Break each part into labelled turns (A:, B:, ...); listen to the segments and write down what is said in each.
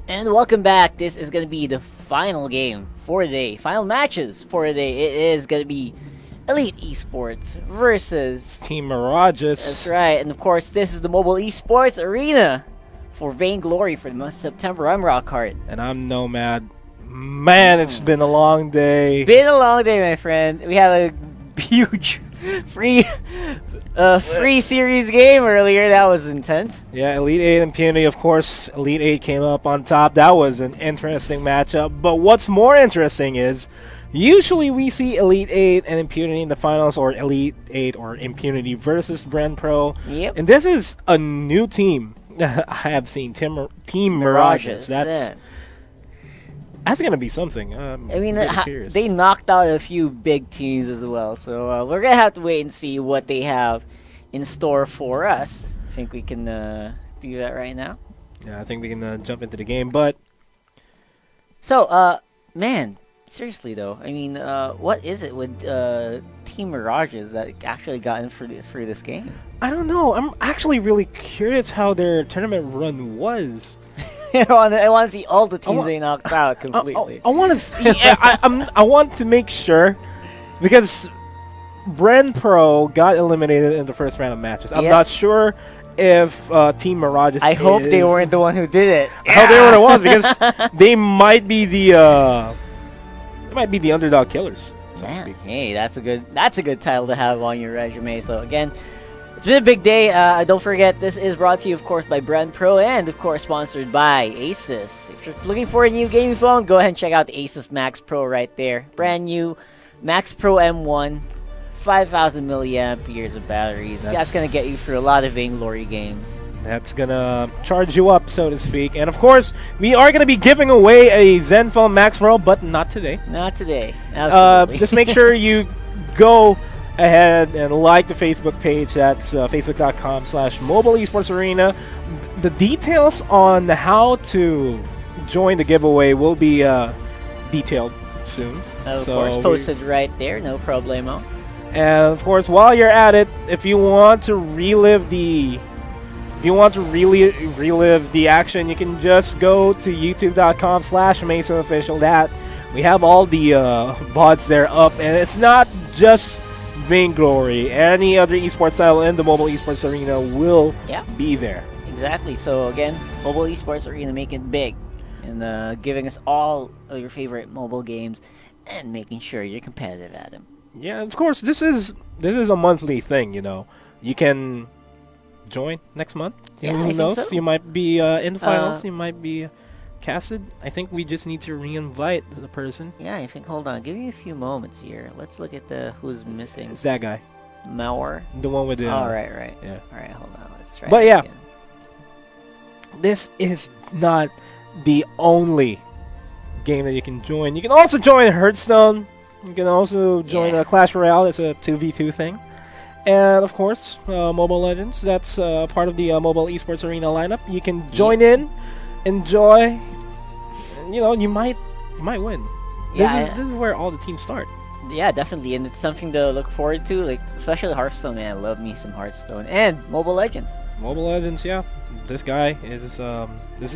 A: And welcome back. This is going to be the final game for the day. Final matches for the day. It is going to be Elite Esports versus
B: Team Mirages.
A: That's right. And of course, this is the mobile Esports Arena for Vainglory for the month of September. I'm Rockhart.
B: And I'm Nomad. Man, it's been a long day.
A: Been a long day, my friend. We had a huge free series game earlier. That was intense.
B: Yeah, ELITE8 and Impunity, of course. ELITE8 came up on top. That was an interesting matchup. But what's more interesting is usually we see ELITE8 and Impunity in the finals, or ELITE8 or Impunity versus Brand Pro.
A: Yep.
B: And this is a new team I have seen, Team Mirages. That's going to be something.
A: I mean, they knocked out a few big teams as well, so we're going to have to wait and see what they have in store for us. I think we can do that right now.
B: Yeah, I think we can jump into the game, but...
A: So, man, seriously though, I mean, what is it with Team Mirages that actually got in for this game?
B: I don't know. I'm actually really curious how their tournament run was.
A: I want to see all the teams they knocked out completely.
B: I want to see. I want to make sure, because Brand Pro got eliminated in the first round of matches. I'm not sure if Team Mirages.
A: I hope they weren't the one who did it.
B: I hope they weren't the ones, because they might be the underdog killers. So to speak.
A: Hey, that's a good title to have on your resume. So again, it's been a big day. Don't forget, this is brought to you, of course, by Brand Pro and, of course, sponsored by Asus. If you're looking for a new gaming phone, go ahead and check out the Asus Max Pro right there. Brand new Max Pro M1, 5,000 milliamp years of batteries. That's going to get you through a lot of Vainglory games.
B: That's going to charge you up, so to speak. And, of course, we are going to be giving away a Zenfone Max Pro, but not today.
A: Not today. Absolutely.
B: Just make sure you go ahead and like the Facebook page. That's facebook.com/mobile esports arena. The details on how to join the giveaway will be detailed soon.
A: Of course, posted right there, no problemo.
B: And of course, while you're at it, if you want to relive the action, you can just go to youtube.com/MeSA official. That we have all the VODs there up, and it's not just Vainglory. Any other esports title in the mobile esports arena will be there.
A: Exactly. So again, mobile esports arena making it big and giving us all of your favorite mobile games and making sure you're competitive at them.
B: Yeah, of course. This is a monthly thing. You know, you can join next month. Who knows? So. You might be in the finals. You might be casted. I think we just need to re-invite the person.
A: Yeah, I think. Hold on, give me a few moments here. Let's look at who's missing.
B: It's that guy.
A: Mauer.
B: The one with the.
A: Oh, right.
B: Yeah.
A: All right, hold on. Let's try.
B: But yeah,
A: again.
B: This is not the only game that you can join. You can also join Hearthstone. You can also join Clash Royale. It's a 2v2 thing. And of course, Mobile Legends. That's part of the mobile esports arena lineup. You can join in, enjoy. You know, you might win. This is where all the teams start.
A: Yeah, definitely, and it's something to look forward to. Like especially Hearthstone, man. I love me some Hearthstone and Mobile Legends.
B: Mobile Legends, yeah. This guy is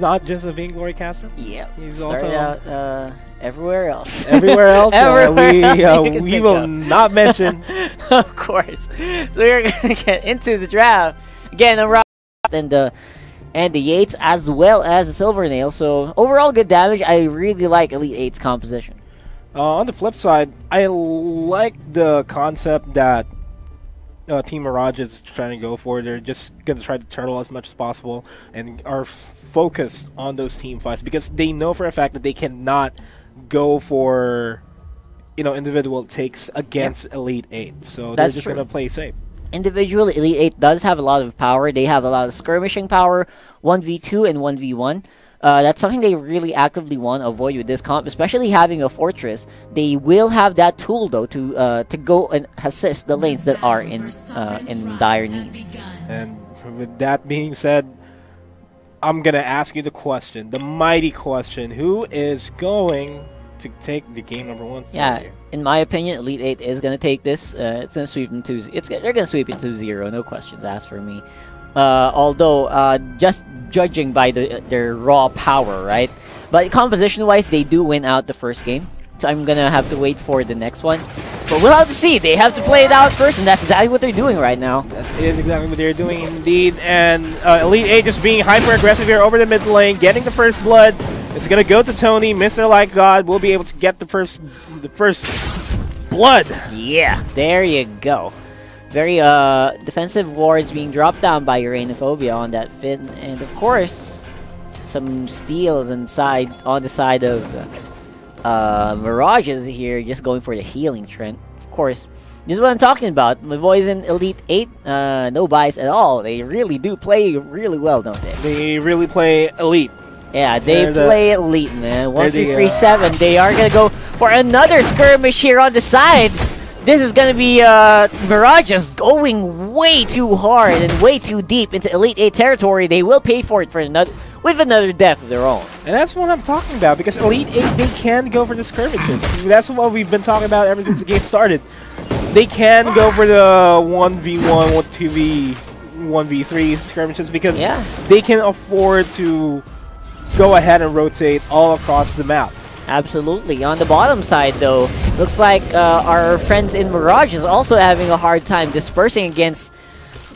B: not just a Vainglory caster.
A: Yeah,
B: he's
A: started out everywhere else.
B: Everywhere else.
A: We
B: will not mention.
A: Of course. So we're gonna get into the draft again. I'm Rob and the Yates as well as the Silvernail. So overall, good damage. I really like ELITE8's composition.
B: On the flip side, I like the concept that Team Mirage is trying to go for. They're just going to try to turtle as much as possible and are focused on those team fights because they know for a fact that they cannot go for individual takes against ELITE8. So they're just going to play safe.
A: Individually, ELITE8 does have a lot of power. They have a lot of skirmishing power, 1v2 and 1v1. That's something they really actively want to avoid with this comp, especially having a fortress. They will have that tool though to go and assist the lanes that are in dire need.
B: And with that being said, I'm gonna ask you the mighty question: who is going to take the game number one?
A: In my opinion, ELITE8 is gonna take this. It's gonna sweep into. They're gonna sweep into 0. No questions asked for me. although just judging by their raw power, right? But composition-wise, they do win out the first game. So I'm gonna have to wait for the next one. But we'll have to see. They have to play it out first, and that's exactly what they're doing right now.
B: That is exactly what they're doing indeed. And ELITE8 just being hyper-aggressive here over the mid lane, getting the first blood. It's gonna go to Tony. Mr. Like God will be able to get the first blood.
A: Yeah, there you go. Very defensive wards being dropped down by Uranophobia on that Finn, and of course, some steals on the side of Mirages here, just going for the healing trend. Of course, this is what I'm talking about. My boys in ELITE8, no bias at all. They really do play really well, don't they?
B: They really play elite.
A: Yeah, they play elite, man. 1-3-3-7. They are gonna go for another skirmish here on the side. This is gonna be Mirages going way too hard and way too deep into ELITE8 territory. They will pay for it with another death of their own.
B: And that's what I'm talking about, because ELITE8, they can go for the skirmishes. That's what we've been talking about ever since the game started. They can go for the 1v1 or 1v3 skirmishes, because they can afford to go ahead and rotate all across the map.
A: Absolutely. On the bottom side, though, looks like our friends in Mirage is also having a hard time dispersing against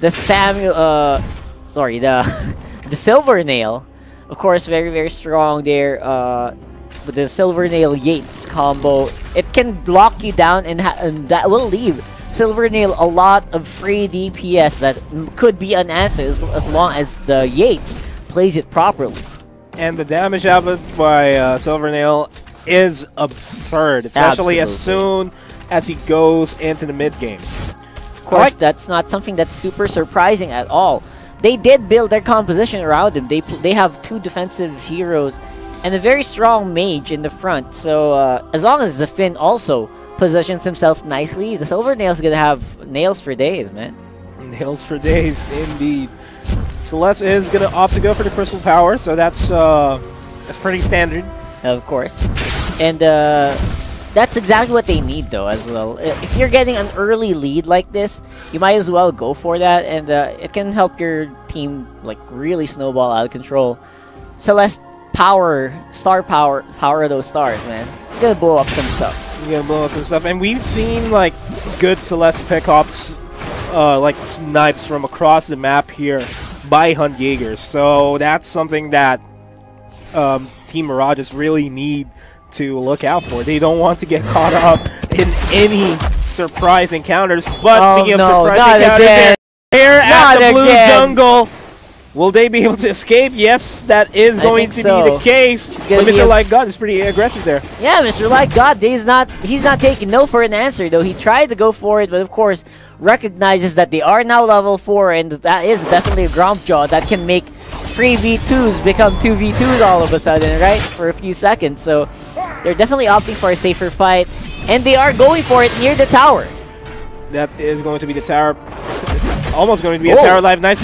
A: the the Silver Nail. Of course, very, very strong there with the Silver Nail Yates combo. It can block you down, and that will leave Silver Nail a lot of free DPS that could be unanswered as long as the Yates plays it properly.
B: And the damage output by Silver Nail is absurd, especially as soon as he goes into the mid game.
A: Of course, that's not something that's super surprising at all. They did build their composition around him. They have two defensive heroes and a very strong mage in the front. So as long as the Finn also positions himself nicely, the Silver Nail's gonna have nails for days, man.
B: Nails for days, indeed. Celeste is going to opt to go for the Crystal Power, so that's pretty standard.
A: Of course. And that's exactly what they need, though, as well. If you're getting an early lead like this, you might as well go for that, and it can help your team like really snowball out of control. Celeste star power those stars, man. It's going to blow up some stuff.
B: You're going to blow up some stuff, and we've seen like good Celeste pickups, like snipes from across the map here by Hunt Jaegers. So that's something that Team Mirages really need to look out for. They don't want to get caught up in any surprise encounters. But speaking of surprise encounters, here at the blue jungle, will they be able to escape? Yes, that is going to be the case. But Mr. Like God is pretty aggressive there.
A: Yeah, Mr. Like God, he's not taking no for an answer, though. He tried to go for it, but of course recognizes that they are now level 4, and that is definitely a Gromp Jaw that can make 3v2s become 2v2s all of a sudden, right? For a few seconds. So they're definitely opting for a safer fight, and they are going for it near the tower.
B: That is going to be the tower. Almost going to be a tower live. Nice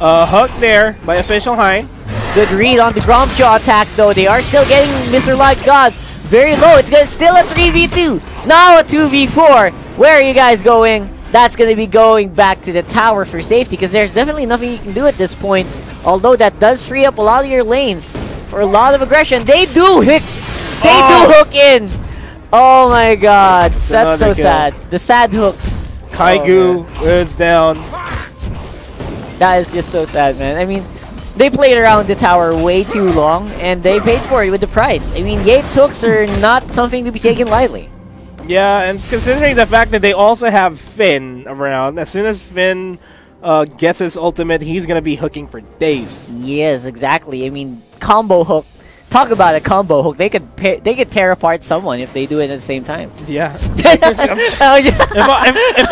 B: hook there by Official Hein.
A: Good read on the Gromp Jaw attack, though. They are still getting Mr. Like God very low. It's still a 3v2. Now a 2v4. Where are you guys going? That's going to be going back to the tower for safety, because there's definitely nothing you can do at this point. Although that does free up a lot of your lanes for a lot of aggression. They do hook in. Oh my God. That's so sad. The sad hooks.
B: Kaigu is down.
A: That is just so sad, man. I mean, they played around the tower way too long, and they paid for it with the price. I mean, Yates hooks are not something to be taken lightly.
B: Yeah, and considering the fact that they also have Finn around, as soon as Finn gets his ultimate, he's going to be hooking for days.
A: Yes, exactly. I mean, combo hook. Talk about a combo hook. They could tear apart someone if they do it at the same time.
B: Yeah. if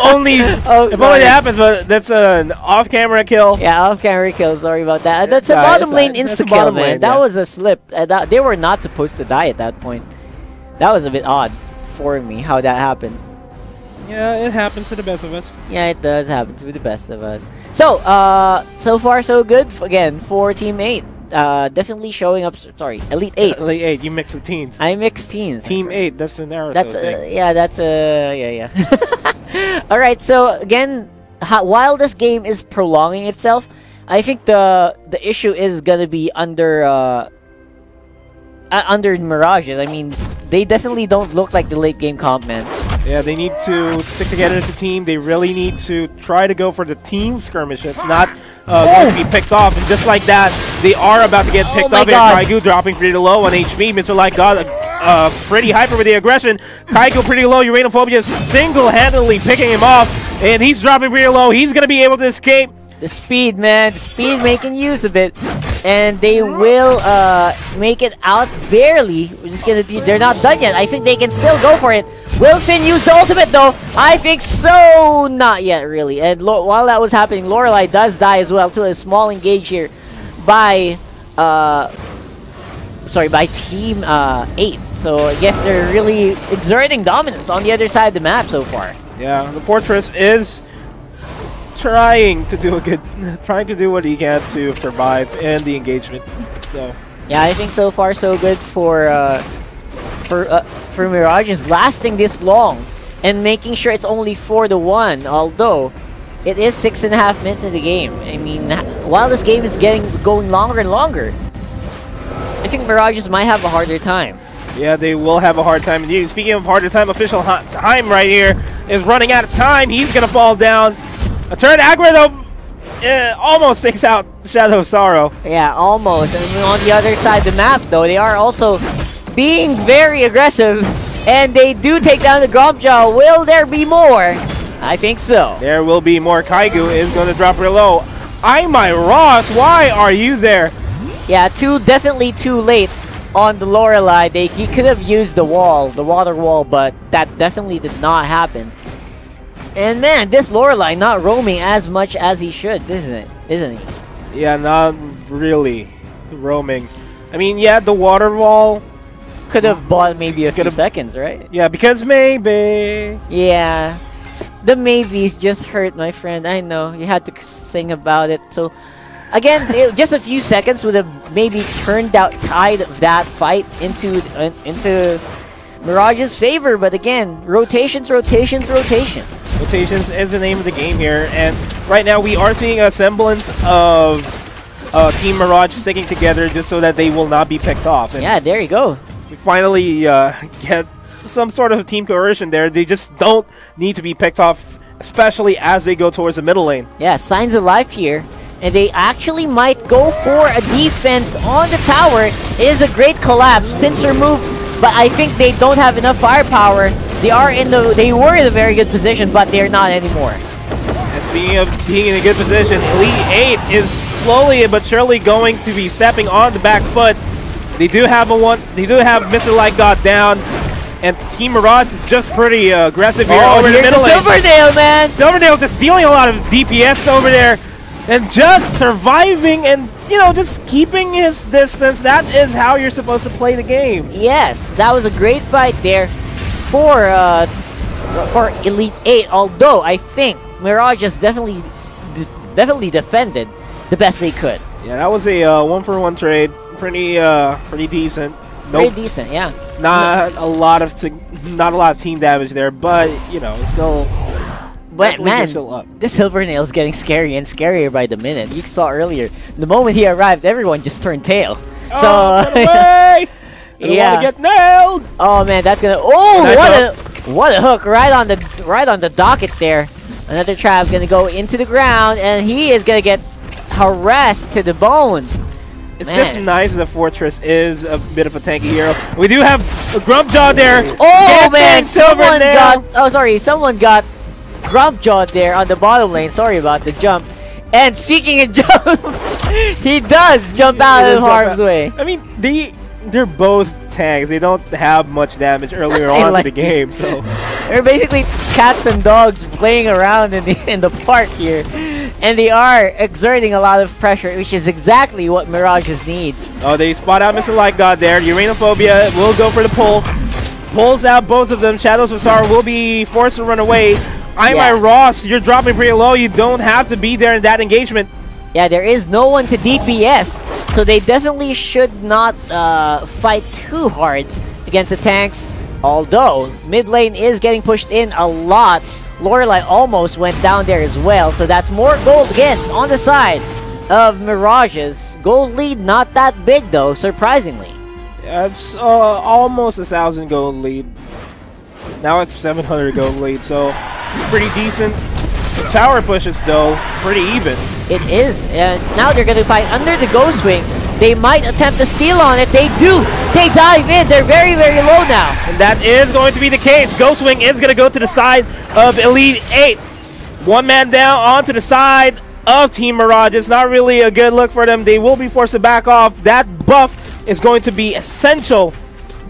B: only it happens, but that's an off-camera kill.
A: Yeah, off-camera kill. Sorry about that. That's a bottom lane insta-kill, man. That was a slip. They were not supposed to die at that point. That was a bit odd for me, how that happened.
B: Yeah, it happens to the best of us.
A: Yeah, it does happen to the best of us. So, so far so good, again, for Team 8. Definitely showing up. Sorry, ELITE8.
B: ELITE8. You mix the teams.
A: I mix teams.
B: Team 8. That's the narrative.
A: That's yeah. That's yeah. All right. So again, while this game is prolonging itself, I think the issue is gonna be under Mirages. I mean, they definitely don't look like the late game comp, man.
B: Yeah, they need to stick together as a team. They really need to try to go for the team skirmish. It's not going to be picked off. And just like that, they are about to get picked up. Kaigu dropping pretty low on HP. Mr. Light got pretty hyper with the aggression. Kaigu pretty low. Uranophobia single-handedly picking him off. And he's dropping pretty low. He's going to be able to escape.
A: The speed, man. The speed making use of it. And they will make it out barely. We're just gonna they're not done yet. I think they can still go for it. Will Finn use the ultimate though? I think so. Not yet, really. And while that was happening, Lorelei does die as well to a small engage here by Team 8. So I guess they're really exerting dominance on the other side of the map so far.
B: Yeah, the Fortress is trying to do what he can to survive and the engagement. So
A: yeah, I think so far so good for Mirages lasting this long and making sure it's only 4-1. Although it is 6.5 minutes in the game. I mean, while this game is going longer and longer, I think Mirages might have a harder time.
B: Yeah, they will have a hard time. Indeed, speaking of harder time, official time right here is running out of time. He's gonna fall down. A turn aggro though, almost takes out Shadow Sorrow. Yeah,
A: almost. I mean, on the other side of the map though, they are also being very aggressive, and they do take down the Grumpjaw. Will there be more? I think so.
B: There will be more. Kaigu is going to drop real low. My Ross, why are you there?
A: Yeah, definitely too late on the Lorelei. He could have used the water wall, but that definitely did not happen. And man, this Lorelei not roaming as much as he should, isn't he?
B: Yeah, not really roaming. I mean, yeah, the water wall
A: could have bought maybe a few seconds, right?
B: Yeah, because maybe.
A: Yeah, the maybes just hurt, my friend. I know you had to sing about it. So again, just a few seconds would have maybe turned out tide of that fight into Mirage's favor. But again, rotations. Rotations
B: is the name of the game here, and right now we are seeing a semblance of Team Mirage sticking together just so that they will not be picked off. And
A: yeah, there you go.
B: We finally get some sort of team coercion there. They just don't need to be picked off, especially as they go towards the middle lane.
A: Yeah, signs of life here, and they actually might go for a defense on the tower. It is a great collapse, pincer move, but I think they don't have enough firepower. They were in a very good position, but they're not anymore.
B: And speaking of being in a good position, ELITE8 is slowly but surely going to be stepping on the back foot. They do have Mr. Light God down, and Team Mirage is just pretty aggressive here over the middle lane.
A: Silvernail, man!
B: Silvernail just dealing a lot of DPS over there, and just surviving and, you know, just keeping his distance. That is how you're supposed to play the game.
A: Yes, that was a great fight there for ELITE8, although I think Mirage has definitely defended the best they could.
B: Yeah, that was a 1-for-1 trade. Pretty decent.
A: Pretty decent, yeah.
B: Not a lot of team damage there, but you know, still.
A: But man, this Silvernail is getting scarier and scarier by the minute. You saw earlier, the moment he arrived, everyone just turned tail.
B: Oh,
A: so
B: get away!
A: Yeah,
B: want to get nailed.
A: Oh man, that's gonna. Oh, nice what a hook right on the docket there. Another trap gonna go into the ground, and he is gonna get harassed to the bone.
B: It's just nice that Fortress is a bit of a tanky hero. We do have a Grumpjaw there.
A: Oh man, someone got Grumpjaw there on the bottom lane. Sorry about the jump. And speaking of jump, he does jump out of harm's way.
B: I mean, they're both tanks. They don't have much damage earlier on in the game, so
A: they're basically cats and dogs playing around in the park here. And they are exerting a lot of pressure, which is exactly what Mirages needs.
B: Oh, they spot out Mr. Light God there. Uranophobia will go for the pull. Pulls out both of them. Shadows of Sorrow will be forced to run away. My Ross, you're dropping pretty low. You don't have to be there in that engagement.
A: Yeah, there is no one to DPS, so they definitely should not fight too hard against the tanks. Although, mid lane is getting pushed in a lot. Lorelei almost went down there as well, so that's more gold again on the side of Mirages. Gold lead not that big though, surprisingly.
B: Yeah, it's almost 1,000 gold lead. Now it's 700 gold lead, so it's pretty decent. The tower pushes though, it's pretty even.
A: It is, and now they're going to fight under the Ghost Wing. They might attempt to steal on it. They do. They dive in. They're very, very low now.
B: And that is going to be the case. Ghost Wing is going to go to the side of ELITE8. One man down onto the side of Team Mirage. It's not really a good look for them. They will be forced to back off. That buff is going to be essential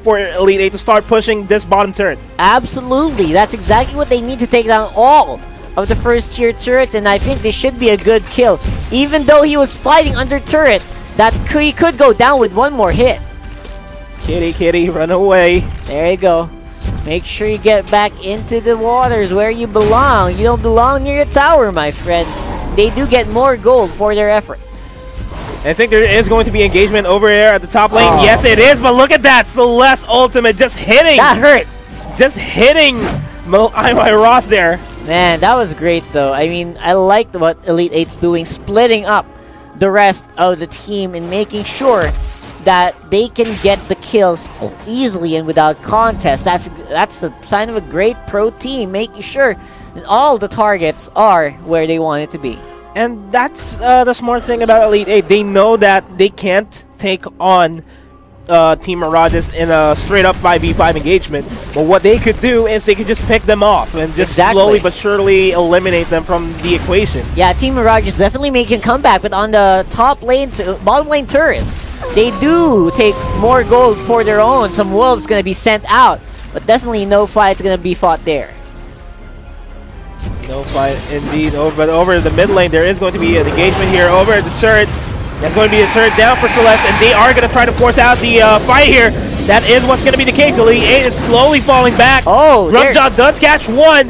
B: for ELITE8 to start pushing this bottom turret.
A: Absolutely. That's exactly what they need to take down all of the first tier turrets, and I think this should be a good kill. Even though he was fighting under turret, that he could go down with one more hit.
B: Kitty, run away.
A: There you go. Make sure you get back into the waters where you belong. You don't belong near a tower, my friend. They do get more gold for their efforts.
B: I think there is going to be engagement over there at the top lane.
A: Oh.
B: Yes, it is, but look at that. Celeste ultimate just hitting.
A: That hurt.
B: Just hitting my Ross there.
A: Man, that was great, though. I mean, I liked what ELITE8's doing, splitting up the rest of the team and making sure that they can get the kills easily and without contest. That's the sign of a great pro team, making sure that all the targets are where they want it to be.
B: And that's the smart thing about ELITE8. They know that they can't take on Team Mirages in a straight-up 5v5 engagement. But what they could do is they could just pick them off and just slowly but surely eliminate them from the equation.
A: Yeah, Team Mirage is definitely making a comeback, but on the top lane, bottom lane turret, they do take more gold for their own. Some wolves going to be sent out, but definitely no fight's going to be fought there.
B: No fight indeed. But over the mid lane, there is going to be an engagement here over at the turret. That's going to be a turret down for Celeste, and they are going to try to force out the fight here. That is what's going to be the case. ELITE8 is slowly falling back.
A: Oh,
B: Grumpjaw does catch one.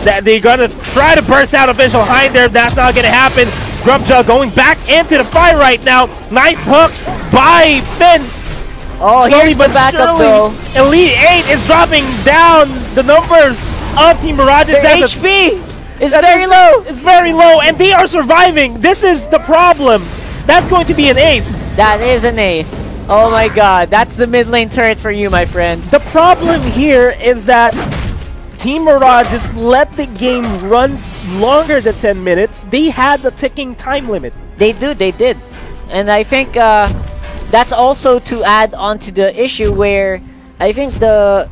B: That they're going to try to burst out official behind there. That's not going to happen. Grumpjaw going back into the fight right now. Nice hook by Finn.
A: Oh,
B: slowly
A: here's
B: but
A: the backup
B: surely,
A: though.
B: ELITE8 is dropping down the numbers of Team Mirages.
A: Their HP is very low.
B: It's very low, and they are surviving. This is the problem. That's going to be an ace.
A: That is an ace. Oh my god, that's the mid lane turret for you, my friend.
B: The problem here is that Team Mirage just let the game run longer than 10 minutes. They had the ticking time limit.
A: They did. And I think that's also to add on to the issue where I think they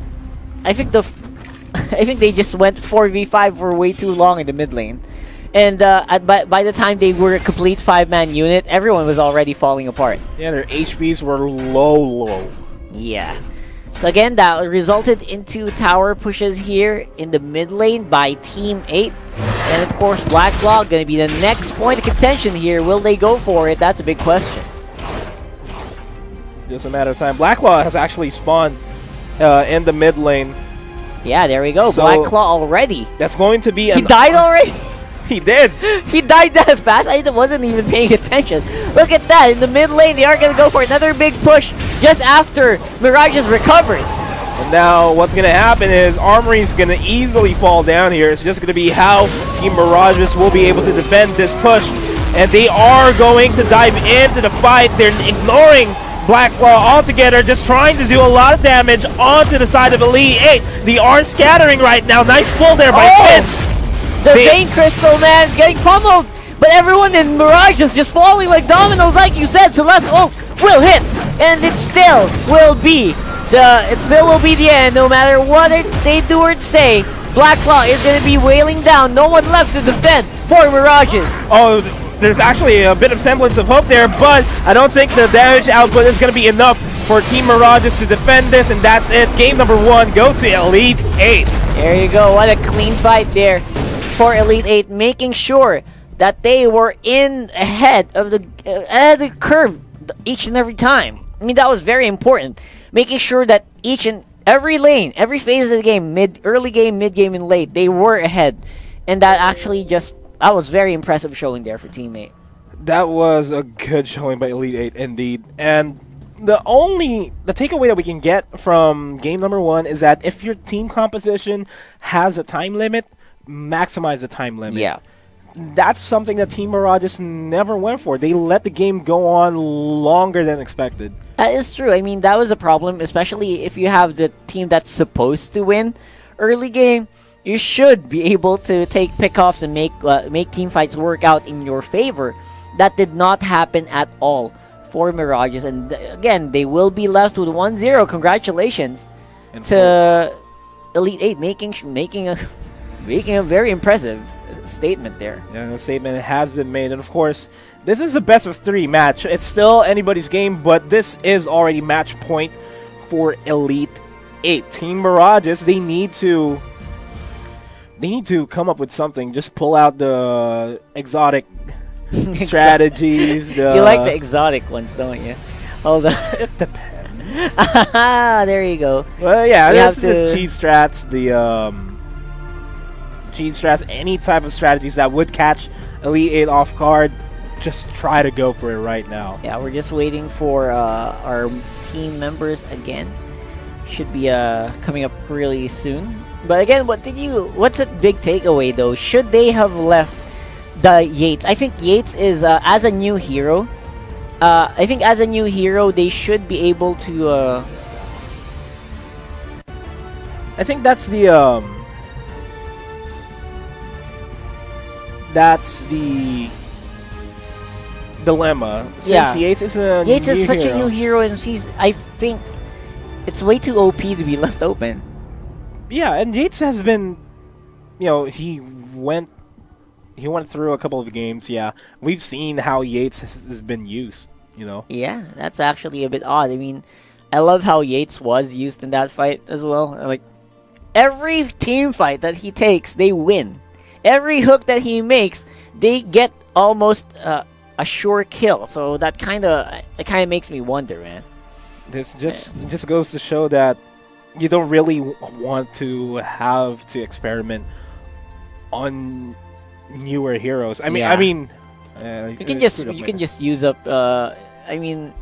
A: just went 4v5 for way too long in the mid lane. And by the time they were a complete 5-man unit, everyone was already falling apart.
B: Yeah, their HPs were low.
A: Yeah. So again, that resulted into tower pushes here in the mid lane by Team 8. And of course, Blackclaw going to be the next point of contention here. Will they go for it? That's a big question.
B: Just a matter of time. Blackclaw has actually spawned in the mid lane.
A: Yeah, there we go.
B: So
A: Blackclaw already. That's
B: going to be
A: He died already?
B: He did.
A: He died that fast? I wasn't even paying attention. Look at that. In the mid lane, they are going to go for another big push just after Mirages recovered.
B: And now what's going to happen is Armory's going to easily fall down here. It's just going to be how Team Mirages will be able to defend this push. And they are going to dive into the fight. They're ignoring Blackclaw altogether, just trying to do a lot of damage onto the side of ELITE8. They are scattering right now. Nice pull there by Finn.
A: The Vein Crystal, man, is getting pummeled. But everyone in Mirage is just falling like dominoes, like you said. Celeste ult will hit, and it still will be the end, no matter what they do or say. Blackclaw is going to be wailing down. No one left to defend for Mirages.
B: Oh, there's actually a bit of semblance of hope there, but I don't think the damage output is going to be enough for Team Mirages to defend this, and that's it. Game number 1 goes to ELITE8.
A: There you go. What a clean fight there for ELITE8, making sure that they were ahead of the curve each and every time. I mean, that was very important. Making sure that each and every lane, every phase of the game, early game, mid game, and late, they were ahead. And that actually that was very impressive showing there for Team 8.
B: That was a good showing by ELITE8 indeed. And the takeaway that we can get from game number 1 is that if your team composition has a time limit, maximize the time limit.
A: Yeah.
B: that's something that Team Mirages never went for. They let the game go on longer than expected.
A: That is true. I mean, that was a problem, especially if you have the team that's supposed to win early game. You should be able to take pickoffs and make team fights work out in your favor. That did not happen at all for Mirages, and again, they will be left with 1-0. Congratulations to ELITE8 making a very impressive statement there.
B: Yeah, the statement has been made, and of course, this is the best of 3 match. It's still anybody's game, but this is already match point for ELITE8. Team Mirages, they need to come up with something. Just pull out the exotic strategies.
A: You like the exotic ones, don't you? Hold on.
B: It depends.
A: There you go.
B: Well, yeah, that's the cheat strats, cheat strats, any type of strategies that would catch ELITE8 off guard. Just try to go for it right now.
A: Yeah, we're just waiting for our team members again. Should be coming up really soon. But again, what's a big takeaway though? Should they have left the Yates? I think Yates is as a new hero. I think as a new hero, they should be able to.
B: I think that's the dilemma. Since Yates is
A: such a new hero, and I think it's way too OP to be left open.
B: Yeah, and Yates has been, he went through a couple of games. Yeah, we've seen how Yates has been used.
A: Yeah, that's actually a bit odd. I mean, I love how Yates was used in that fight as well. Like every team fight that he takes, they win. Every hook that he makes, they get almost a sure kill. So that kind of makes me wonder, man.
B: This just goes to show that you don't really want to have to experiment on newer heroes. You
A: can just use up. I mean,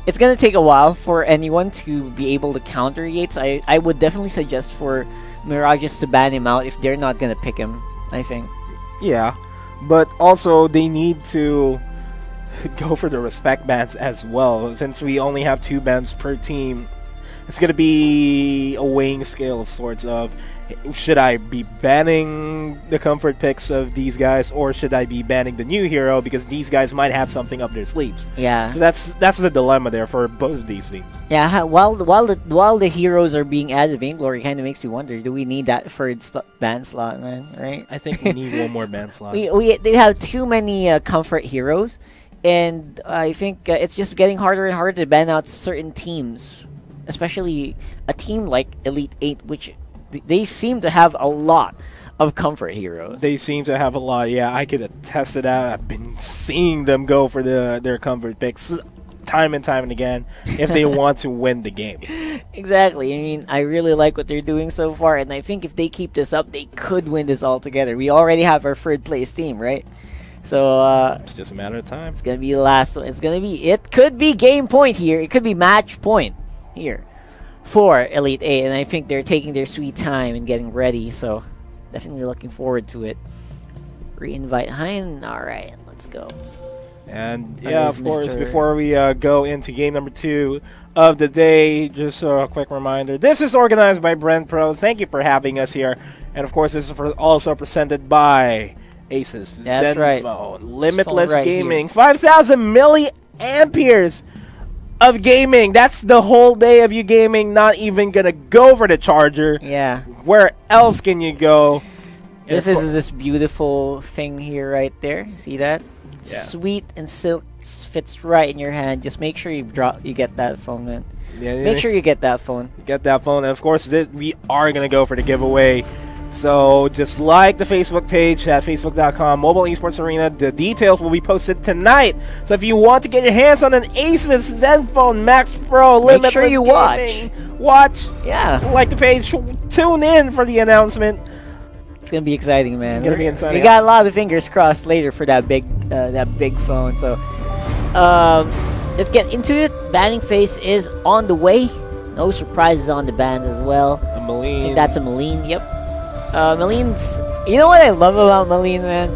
A: it's gonna take a while for anyone to be able to counter Yates. I would definitely suggest for Mirages to ban him out if they're not gonna pick him. I think. Yeah,
B: but also they need to go for the respect bans as well. Since we only have 2 bans per team, it's going to be a weighing scale of sorts of, should I be banning the comfort picks of these guys, or should I be banning the new hero because these guys might have something up their sleeves?
A: Yeah.
B: So that's the dilemma there for both of these teams.
A: Yeah, while the heroes are being added, Vainglory kind of makes you wonder, do we need that third ban slot, man? Right?
B: I think we need one more ban slot.
A: They have too many comfort heroes, and I think it's just getting harder and harder to ban out certain teams. Especially a team like ELITE8, which they seem to have a lot of comfort heroes.
B: They seem to have a lot, yeah. I could attest to that. I've been seeing them go for their comfort picks time and time and again if they want to win the game.
A: Exactly. I mean, I really like what they're doing so far, and I think if they keep this up, they could win this altogether. We already have our third place team, right? So
B: it's just a matter of time.
A: It's gonna be the last one. It could be game point here. It could be match point here for ELITE8, and I think they're taking their sweet time and getting ready, so definitely looking forward to it. Re-invite Hein. Alright, let's go.
B: And yeah, of course, before we go into game number 2 of the day, just a quick reminder, this is organized by Brent Pro. Thank you for having us here. And of course, this is also presented by Asus.
A: That's
B: Zenfone,
A: right.
B: Limitless Gaming, 5,000 milliamperes of gaming. That's the whole day of you gaming, not even gonna go for the charger.
A: Yeah.
B: Where else can you go?
A: This is this beautiful thing here right there. See that?
B: Yeah.
A: Sweet and silk, fits right in your hand. Just make sure you get that phone, man.
B: Yeah,
A: make sure you get that phone.
B: Get that phone, and of course we are gonna go for the giveaway. So just like the Facebook page at facebook.com, Mobile Esports Arena. The details will be posted tonight. So if you want to get your hands on an Asus Zenfone Max Pro Limitless
A: make sure you
B: Gaming, watch.
A: Yeah.
B: Like the page. Tune in for the announcement.
A: It's gonna be exciting, man.
B: It's gonna be exciting.
A: We got a lot of fingers crossed later for that big phone. So let's get into it. Banning phase is on the way. No surprises on the bans as well.
B: A Maline.
A: I think that's a Maline. Yep. Maline's. You know what I love about Maline, man?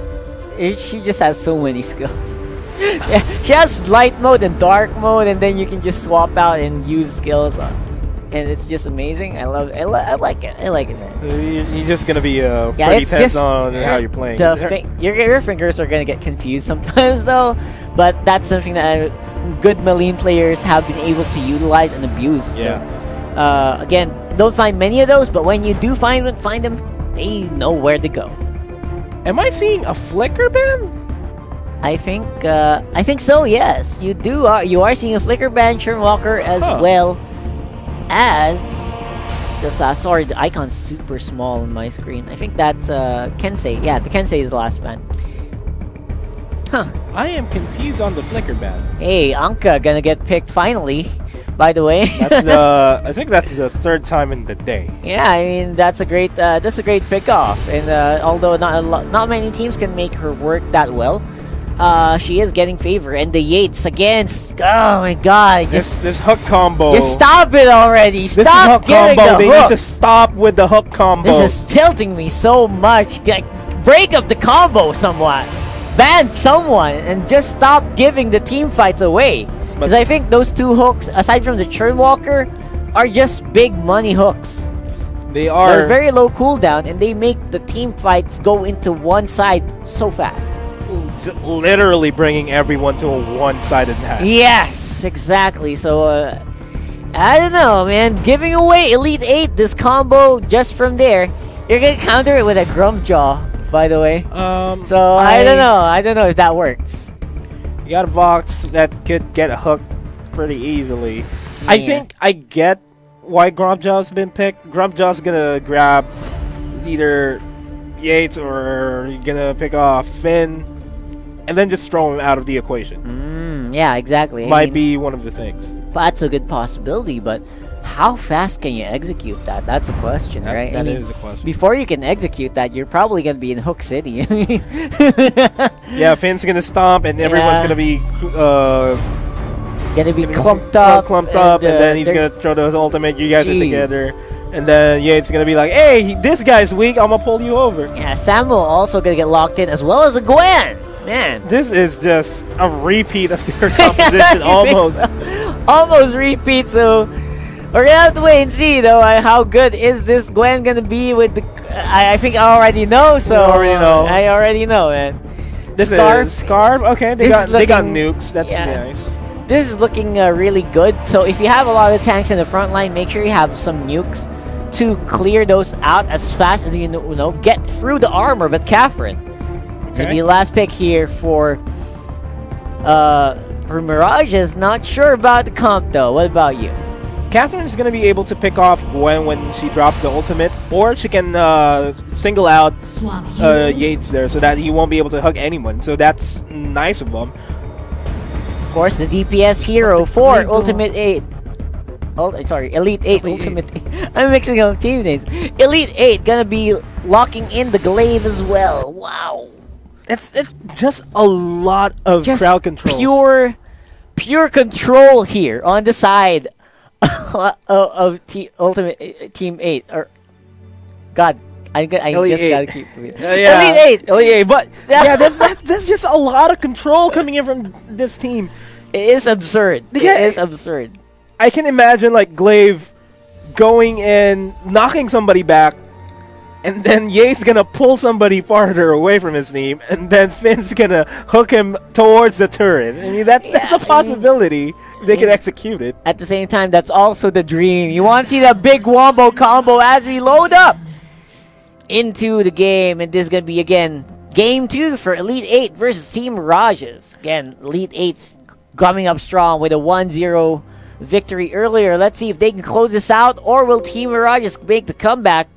A: She just has so many skills. Yeah, she has light mode and dark mode, and then you can just swap out and use skills. And it's just amazing. I love it. I like it. I like it, man.
B: You're just gonna be pretty tense on how you're playing.
A: Your fingers are gonna get confused sometimes, though. But that's something that good melee players have been able to utilize and abuse.
B: Yeah.
A: So, again, don't find many of those, but when you do find them, they know where to go.
B: Am I seeing a flicker ban?
A: I think so. Yes, you do. You are seeing a flicker ban, Churnwalker, as well as the sorry, the icon's super small on my screen. I think that's Kensei. Yeah, the Kensei is the last ban. Huh.
B: I am confused on the flicker ban.
A: Hey, Anka gonna get picked finally. By the way,
B: that's I think that's the third time in the day.
A: Yeah, I mean that's a great pickoff, and although not many teams can make her work that well, she is getting favor. And the Yates against, oh my god,
B: this hook combo.
A: Just stop it already! Stop giving the
B: They need to stop with the hook combo.
A: This is tilting me so much. Like, break up the combo somewhat, ban someone, and just stop giving the team fights away. Because I think those two hooks, aside from the Churnwalker, are just big money hooks. They're very low cooldown, and they make the team fights go into one side so fast.
B: Literally bringing everyone to a one-sided match.
A: Yes, exactly. So, I don't know, man. Giving away ELITE8, this combo, just from there, you're going to counter it with a Grumpjaw, by the way. So, I don't know. I don't know if that works.
B: You got a Vox that could get hooked pretty easily. Yeah. I think I get why Grumpjaw's been picked. Grumpjaw's gonna grab either Yates or you're gonna pick off Finn and then just throw him out of the equation.
A: Yeah, exactly.
B: Might be one of the things.
A: That's a good possibility, but how fast can you execute that? That's a question, right?
B: That is a question.
A: Before you can execute that, you're probably going to be in Hook City.
B: Yeah, Finn's going to stomp, and everyone's going to be...
A: clumped up.
B: And then he's going to throw the ultimate. You guys are together. And then Yates going to be like, hey, this guy's weak. I'm going to pull you over.
A: Yeah, Samuel also going to get locked in, as well as a Gwen. Man.
B: This is just a repeat of their composition, almost.
A: So. Almost repeat, so... We're gonna have to wait and see, though. How good is this Gwen gonna be with the? I think I already know. So I already know, man.
B: This is Scarf. Okay, they got nukes. That's nice.
A: This is looking really good. So if you have a lot of tanks in the front line, make sure you have some nukes to clear those out as fast as you know. Get through the armor. But Catherine, maybe last pick here for Mirages. Not sure about the comp though. What about you?
B: Catherine's going to be able to pick off Gwen when she drops the ultimate, or she can single out Yates there so that he won't be able to hug anyone. So that's nice of them.
A: Of course, the DPS hero for Ultimate 8. Sorry, ELITE8 Ultimate 8. I'm mixing up team names. ELITE8 going to be locking in the glaive as well. Wow.
B: It's just a lot of crowd control.
A: Pure control here on the side of Ultimate Team 8 or God, I just gotta keep
B: ELITE8, but yeah, that's just a lot of control coming in from this team.
A: It is absurd. It is absurd.
B: I can imagine like Glaive going in, knocking somebody back, and then Yates gonna pull somebody farther away from his team, and then Finn's gonna hook him towards the turret. I mean, that's a possibility. They can execute it.
A: At the same time, that's also the dream. You want to see that big wombo combo as we load up into the game, and this is gonna be again game 2 for ELITE8 versus Team Mirages. Again, ELITE8 coming up strong with a 1-0 victory earlier. Let's see if they can close this out, or will Team Mirages make the comeback?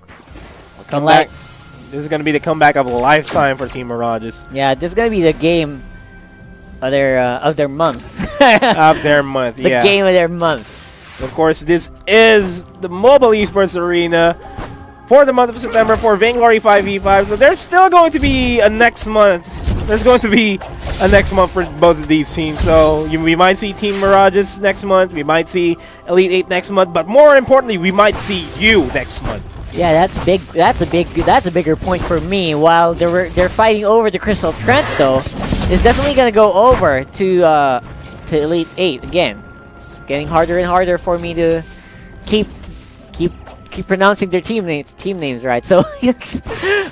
B: This is going to be the comeback of a lifetime for Team Mirages.
A: Yeah, this is going to be the game of their month.
B: Of their month,
A: the game of their month.
B: Of course, this is the mobile Esports Arena for the month of September for Vainglory 5v5. So there's still going to be a next month. There's going to be a next month for both of these teams. So we might see Team Mirages next month. We might see ELITE8 next month. But more importantly, we might see you next month.
A: Yeah, that's a bigger point for me. While they're fighting over the Crystal Trent, though, it's definitely gonna go over to ELITE8 again. It's getting harder and harder for me to keep pronouncing their team names right. So it's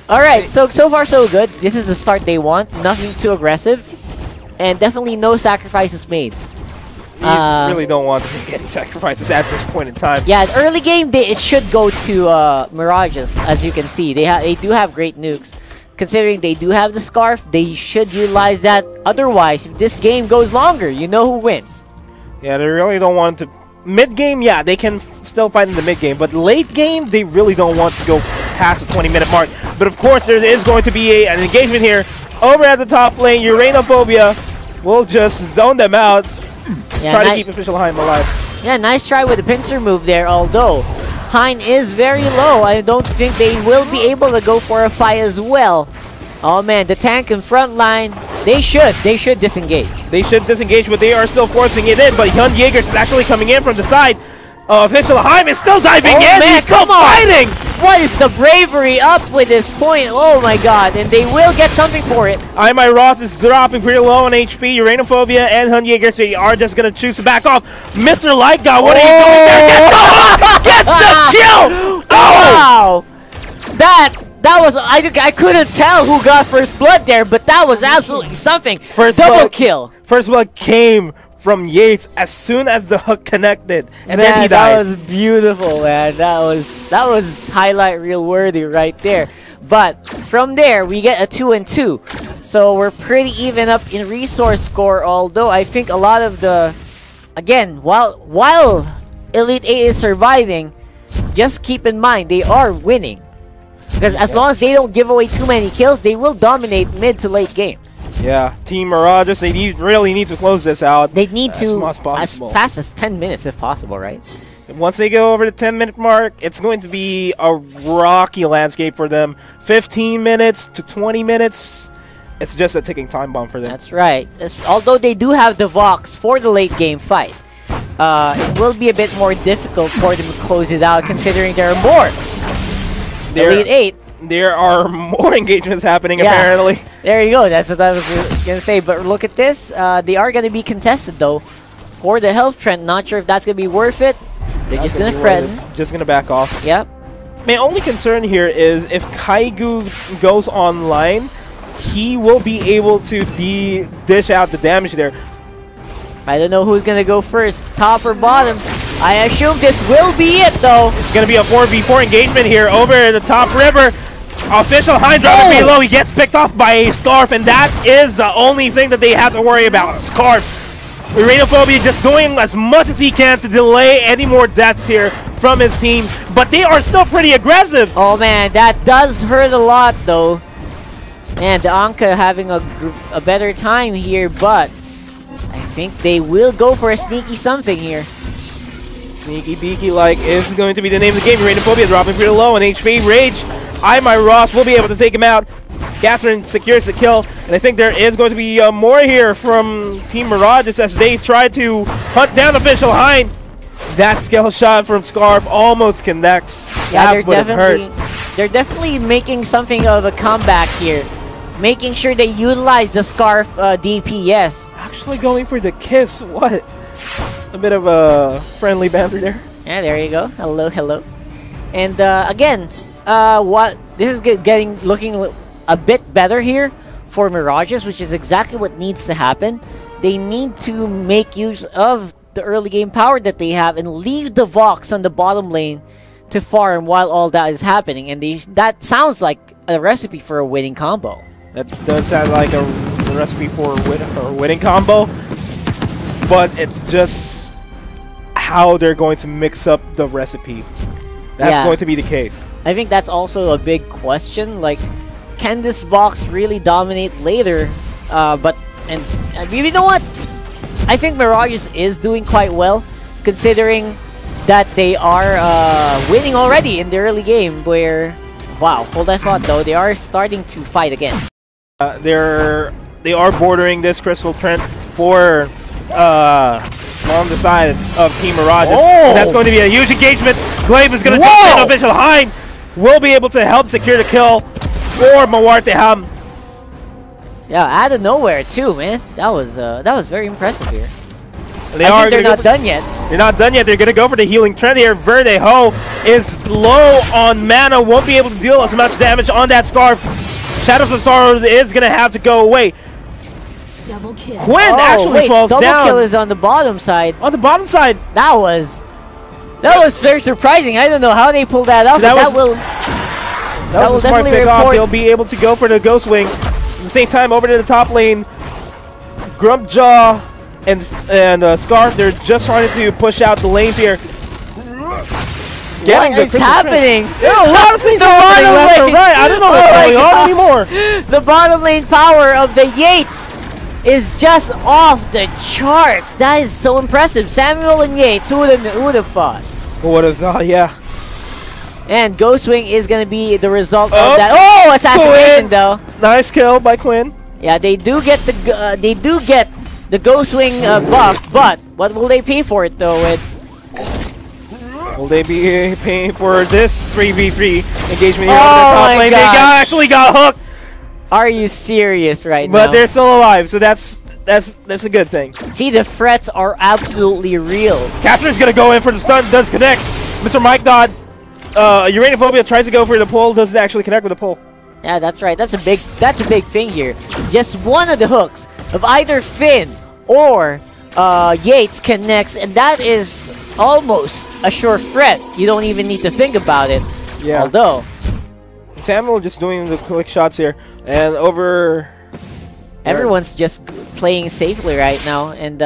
A: all right. So far so good. This is the start they want. Nothing too aggressive, and definitely no sacrifices made.
B: You really don't want to make any sacrifices at this point in time.
A: Yeah, early game it should go to Mirages, as you can see. They do have great nukes. Considering they do have the Scarf, they should utilize that. Otherwise, if this game goes longer, you know who wins.
B: Yeah, they really don't want to. Mid game, yeah, they can still fight in the mid game, but late game, they really don't want to go past the 20-minute mark. But of course, there is going to be an engagement here over at the top lane. Uranophobia will just zone them out.
A: Yeah,
B: try to keep Official Heim alive.
A: Yeah, nice try with the pincer move there, although Hein is very low. I don't think they will be able to go for a fight as well. Oh man, the tank in front line, they should disengage.
B: They should disengage, but they are still forcing it in. But Hyun Jaegers is actually coming in from the side. Official Heim is still diving in.
A: Man,
B: he's still fighting.
A: What is the bravery up with this point? Oh my god, and they will get something for it.
B: My Ross is dropping pretty low on HP. Uranophobia and Hyun Jaegers are just going to choose to back off. Mr. Light God, what are you doing there? Gets the kill!
A: Oh! Wow! That was, I couldn't tell who got first blood there, but that was absolutely something. Double kill.
B: First blood came from Yates as soon as the hook connected, and then he died.
A: That was beautiful, man. That was highlight reel worthy right there. But from there, we get a 2-2. So we're pretty even up in resource score, although I think a lot of the... Again, while ELITE8 is surviving, just keep in mind, they are winning. Because as long as they don't give away too many kills, they will dominate mid to late game.
B: Yeah, Team Mirages, they really need to close this out.
A: They need to
B: as
A: fast as 10 minutes if possible, right?
B: Once they go over the 10-minute mark, it's going to be a rocky landscape for them. 15 minutes to 20 minutes, it's just a ticking time bomb for them.
A: That's right. Although they do have the Vox for the late game fight, it will be a bit more difficult for them to close it out considering there are more. ELITE8.
B: There are more engagements happening, apparently.
A: There you go. That's what I was going to say. But look at this. They are going to be contested, though, for the health trend. Not sure if that's going to be worth it. They're just going to threaten.
B: Just going to back off.
A: Yep.
B: My only concern here is if Kaigu goes online, he will be able to dish out the damage there.
A: I don't know who's going to go first, top or bottom. I assume this will be it, though.
B: It's going to be a 4v4 engagement here over the top river. Official Hein dropping below. He gets picked off by a Scarf, and that is the only thing that they have to worry about. Scarf. Uranophobia just doing as much as he can to delay any more deaths here from his team, but they are still pretty aggressive.
A: Oh man, that does hurt a lot though. And the Anka having a better time here, but I think they will go for a sneaky something here.
B: Sneaky beaky like is going to be the name of the game. Uranophobia dropping pretty low on HP. Rage. My Ross will be able to take him out. Catherine secures the kill, and I think there is going to be more here from Team Mirages as they try to hunt down Official Hein. That skill shot from Scarf almost connects.
A: Yeah, they're definitely making something of a comeback here, making sure they utilize the Scarf DPS.
B: Actually going for the kiss. What? A bit of a friendly banter there.
A: Yeah, there you go. Hello, hello. And again, this is looking a bit better here for Mirages, which is exactly what needs to happen. They need to make use of the early game power that they have and leave the Vox on the bottom lane to farm while all that is happening. And that sounds like a recipe for a winning combo.
B: That does sound like a recipe for a winning combo, but it's just how they're going to mix up the recipe. That's going to be the case.
A: I think that's also a big question. Like, can this Vox really dominate later? And you know what? I think Mirages is doing quite well, considering that they are winning already in the early game. Where, wow, hold that thought though, they are starting to fight again.
B: They are bordering this Crystal Trent for on the side of Team Mirages. That's going to be a huge engagement. Glaive is going to take in Official Hein. will be able to help secure the kill for Mawarteham.
A: Yeah, out of nowhere too, man. That was very impressive here.
B: They're
A: not done yet.
B: They're not done yet. They're going to go for the healing trend here. Verdejo is low on mana. Won't be able to deal as much damage on that Scarf. Shadows of Sorrow is going to have to go away.
C: Double kill.
B: Quinn actually falls down.
A: Double kill is on the bottom side.
B: On the bottom side.
A: That was very surprising. I don't know how they pulled that off.
B: So that was a smart pick off. They'll be able to go for the Ghost Wing. At the same time, over to the top lane, Grumpjaw and Scarf, they're just trying to push out the lanes here.
A: What is happening?
B: There are a lot of things happening left and right. I don't know what's going on anymore.
A: The bottom lane power of the Yates is just off the charts. That is so impressive. Samuel and Yates, who would have thought?
B: Who would have thought, yeah.
A: And Ghostwing is going to be the result of that. Oh, assassination though.
B: Nice kill by Quinn.
A: Yeah, they do get the Ghostwing buff, but what will they pay for it though?
B: Will they be paying for this 3v3 engagement here on the top lane? They actually got hooked.
A: Are you serious right now?
B: But they're still alive, so that's a good thing.
A: See, the threats are absolutely real.
B: Catherine's gonna go in for the stun, does connect. Mr. Mike God, Uranophobia tries to go for the pull, doesn't actually connect with the pull.
A: Yeah, that's right. That's a big thing here. Just one of the hooks of either Finn or Yates connects, and that is almost a sure threat. You don't even need to think about it.
B: Yeah.
A: Although
B: Samuel just doing the quick shots here, and over.
A: Everyone's just playing safely right now, and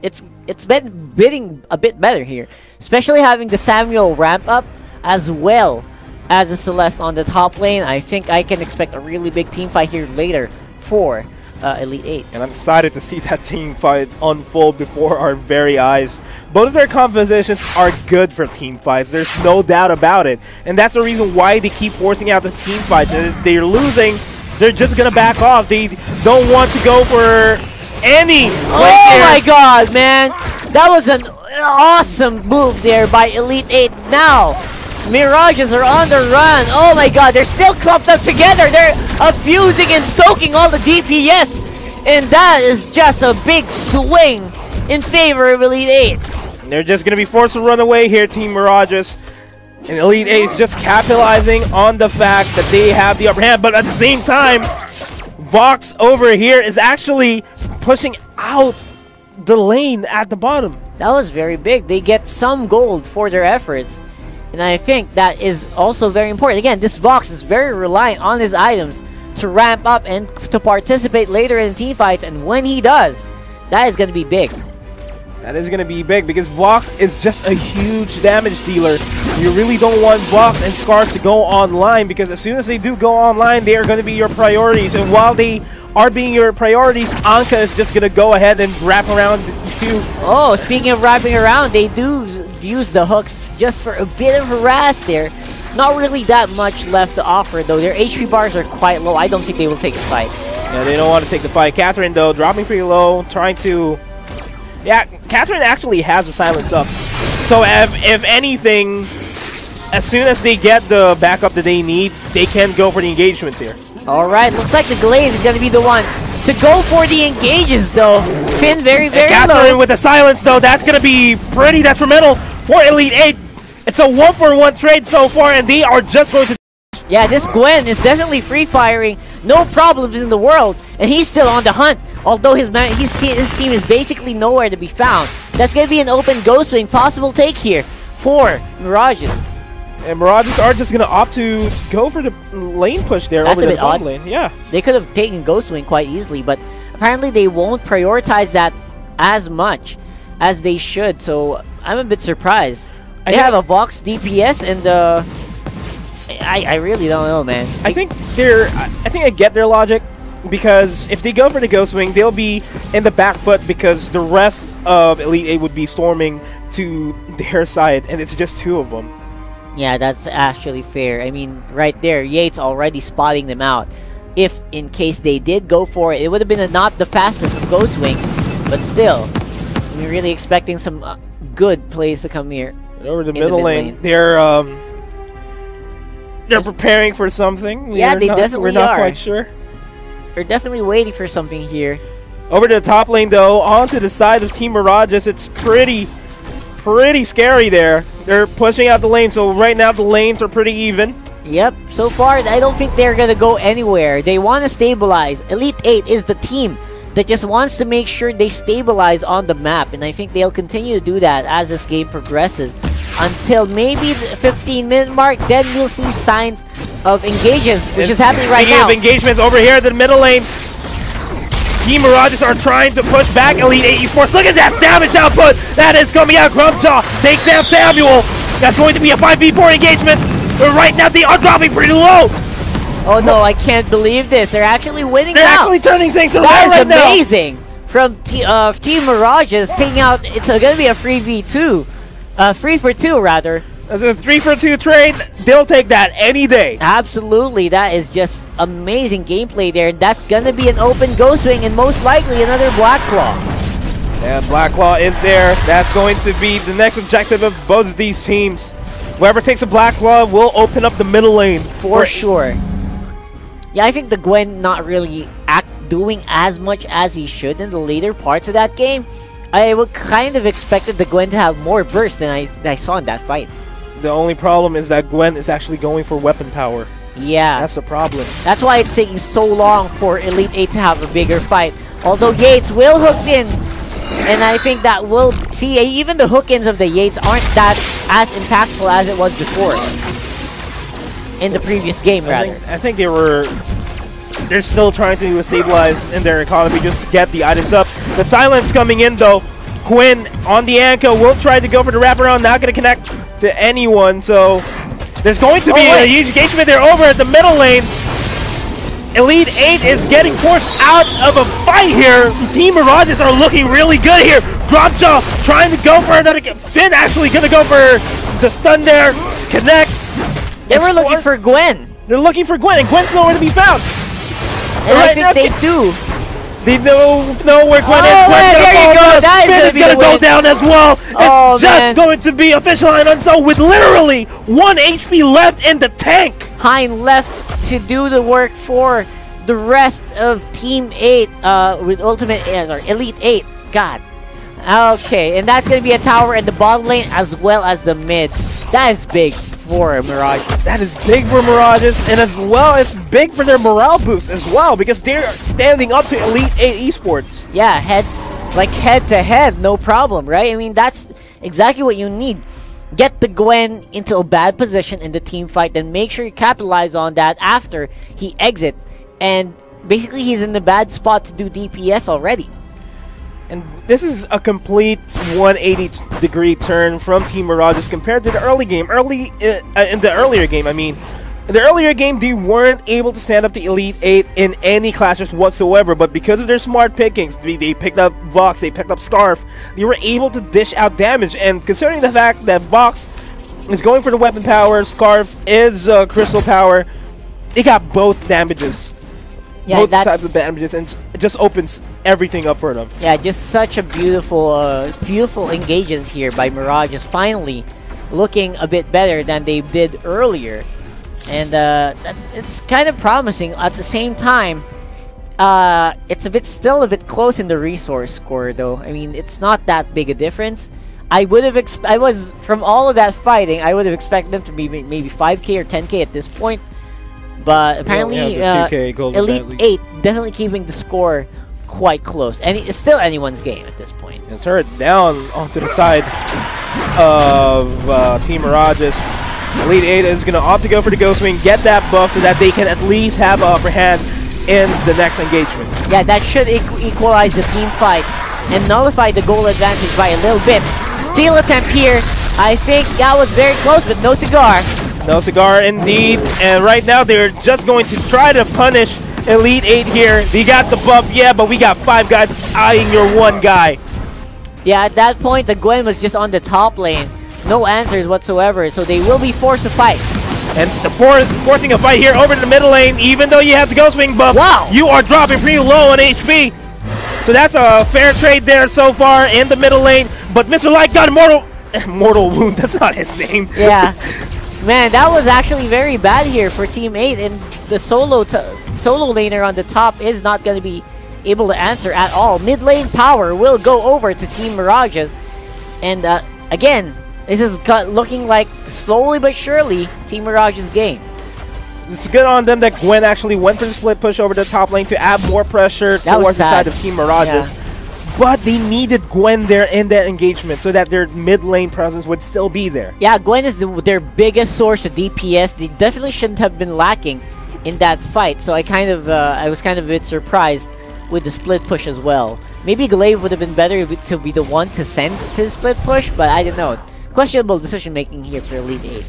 A: it's been bidding a bit better here, especially having the Samuel ramp up as well as a Celeste on the top lane. I think I can expect a really big team fight here later for Elite 8.
B: And I'm excited to see that team fight unfold before our very eyes. Both of their compositions are good for team fights. There's no doubt about it. And that's the reason why they keep forcing out the team fights. And if they're losing, they're just going to back off. They don't want to go for any.
A: Oh my god, man. That was an awesome move there by Elite 8. Now, Mirages are on the run. Oh my god, they're still clumped up together. They're abusing and soaking all the DPS. And that is just a big swing in favor of Elite 8.
B: And they're just going to be forced to run away here, Team Mirages. And Elite 8 is just capitalizing on the fact that they have the upper hand. But at the same time, Vox over here is actually pushing out the lane at the bottom.
A: That was very big. They get some gold for their efforts. And I think that is also very important. Again, this Vox is very reliant on his items to ramp up and to participate later in team fights. And when he does, that is going to be big.
B: That is going to be big because Vox is just a huge damage dealer. You really don't want Vox and Scarf to go online because as soon as they do go online, they are going to be your priorities. And while they are being your priorities, Anka is just going to go ahead and wrap around you.
A: Oh, speaking of wrapping around, they do use the hooks just for a bit of harass there. Not really that much left to offer, though. Their HP bars are quite low. I don't think they will take the fight.
B: Yeah, they don't want to take the fight. Catherine, though, dropping pretty low, trying to... Yeah, Catherine actually has the silence ups. So if anything, as soon as they get the backup that they need, they can go for the engagements here.
A: Alright, looks like the Glaive is going to be the one to go for the engages, though. Finn very, very
B: Catherine
A: low.
B: with the silence, though, that's going to be pretty detrimental for Elite 8. It's a 1-for-1 trade so far, and they are just going to...
A: Yeah, this Gwen is definitely free-firing. No problems in the world, and he's still on the hunt. Although his team is basically nowhere to be found. That's going to be an open Ghostwing possible take here for Mirages.
B: And Mirages are just going to opt to go for the lane push there.
A: That's
B: over
A: a bit
B: the
A: odd.
B: Lane. Yeah.
A: They could have taken Ghostwing quite easily, but apparently they won't prioritize that as much as they should. So I'm a bit surprised. They have a Vox DPS and I really don't know, man.
B: I think I get their logic because if they go for the Ghostwing, they'll be in the back foot because the rest of Elite 8 would be storming to their side, and it's just two of them.
A: Yeah, that's actually fair. I mean, right there, Yates already spotting them out. If, in case they did go for it, it would have been not the fastest of Ghostwing, but still, we're really expecting some good plays to come here.
B: And over the middle lane, they're They're preparing for something.
A: Yeah, they definitely
B: We're not
A: are.
B: quite sure.
A: They're definitely waiting for something here.
B: Over to the top lane, though, onto the side of Team Mirages. It's pretty scary there. They're pushing out the lane, so right now the lanes are pretty even.
A: Yep, so far I don't think they're gonna go anywhere. They want to stabilize. ELITE8 is the team that just wants to make sure they stabilize on the map, and I think they'll continue to do that as this game progresses until maybe the 15-minute mark. Then we'll see signs of engagements, which is happening right now.
B: Speaking of engagements, over here at the middle lane, Team Mirages are trying to push back ELITE8 Esports. Look at that damage output that is coming out. Grumjaw takes down Samuel. That's going to be a 5v4 engagement. But right now they are dropping pretty low.
A: Oh no, I can't believe this. They're actually winning
B: They're
A: now.
B: actually turning things around
A: That is
B: right now.
A: amazing. From Team Mirages taking out, it's going to be a 3v2. 3 for 2 rather.
B: As a 3-for-2 trade, they'll take that any day.
A: Absolutely, that is just amazing gameplay there. That's gonna be an open Ghost Wing and most likely another Black Claw.
B: And Black Claw is there. That's going to be the next objective of both of these teams. Whoever takes a Black Claw will open up the middle lane.
A: For sure. Yeah, I think the Gwen not really doing as much as he should in the later parts of that game. I would kind of expected the Gwen to have more burst than I saw in that fight.
B: The only problem is that Gwen is actually going for weapon power.
A: Yeah.
B: That's the problem.
A: That's why it's taking so long for ELITE8 to have a bigger fight. Although Yates will hook in, and I think that will see even the hook-ins of the Yates aren't that as impactful as it was before. In the previous game, rather.
B: I think they're still trying to stabilize in their economy just to get the items up. The silence coming in though. Quinn on the Anka will try to go for the wraparound, not going to connect to anyone, so there's going to be a huge engagement there over at the middle lane. ELITE8 is getting forced out of a fight here. Team Mirages are looking really good here. Dropjaw trying to go for another. Finn actually going to go for the stun there. Connects.
A: They were looking for Gwen.
B: They're looking for Gwen, and Gwen's nowhere to be found.
A: And I think they do.
B: They know where Gwen is.
A: There you go. That
B: is going to go down as well. It's just going to be official and unsolved with literally 1 HP left in the tank.
A: Hein left to do the work for the rest of Team 8 with ELITE8. God. Okay, and that's going to be a tower in the bottom lane as well as the mid. That is big for Mirages.
B: That is big for Mirages, and as well, it's big for their morale boost as well, because they're standing up to ELITE8 Esports.
A: Yeah, head to head, no problem, right? I mean, that's exactly what you need. Get the Gwen into a bad position in the team fight, then make sure you capitalize on that after he exits. And basically, he's in the bad spot to do DPS already.
B: And this is a complete 180-degree turn from Team Mirages compared to the early game. In the earlier game, I mean. In the earlier game, they weren't able to stand up to ELITE8 in any clashes whatsoever, but because of their smart pickings, they picked up Vox, they picked up Scarf, they were able to dish out damage. And considering the fact that Vox is going for the weapon power, Scarf is crystal power, they got both damages.
A: Yeah,
B: both sides of damages, and it just opens everything up for them. Yeah,
A: just such a beautiful, beautiful engagements here by Mirages, finally looking a bit better than they did earlier, and it's kind of promising. At the same time, it's still a bit close in the resource score, though. I mean, it's not that big a difference. I would have from all of that fighting, I would have expected them to be maybe 5K or 10K at this point. But apparently, ELITE8 definitely keeping the score quite close. And it's still anyone's game at this point.
B: And turn it down onto the side of Team Mirages. ELITE8 is going to opt to go for the Ghost Wing, get that buff so that they can at least have an upper hand in the next engagement.
A: Yeah, that should equalize the team fights and nullify the goal advantage by a little bit. Steal attempt here. I think that was very close, but no cigar.
B: No cigar indeed, and right now they're just going to try to punish ELITE8 here. They got the buff, yeah, but we got 5 guys eyeing your 1 guy.
A: Yeah, at that point, the Gwen was just on the top lane. No answers whatsoever, so they will be forced to fight.
B: And forcing a fight here over the middle lane, even though you have the Ghost Wing buff, you are dropping pretty low on HP. So that's a fair trade there so far in the middle lane, but Mr. Light got a mortal wound, that's not his name.
A: Yeah. Man, that was actually very bad here for Team 8, and the solo laner on the top is not going to be able to answer at all. Mid lane power will go over to Team Mirages, and again, this is looking like slowly but surely Team Mirages' game.
B: It's good on them that Gwen actually went for the split push over the top lane to add more pressure towards the side of Team Mirages. Yeah. But they needed Gwen there in that engagement so that their mid lane presence would still be there. Yeah,
A: Gwen is their biggest source of DPS. They definitely shouldn't have been lacking in that fight. So I was kind of a bit surprised with the split push as well. Maybe Glaive would have been better to be the one to send to the split push, but I don't know. Questionable decision making here for ELITE8.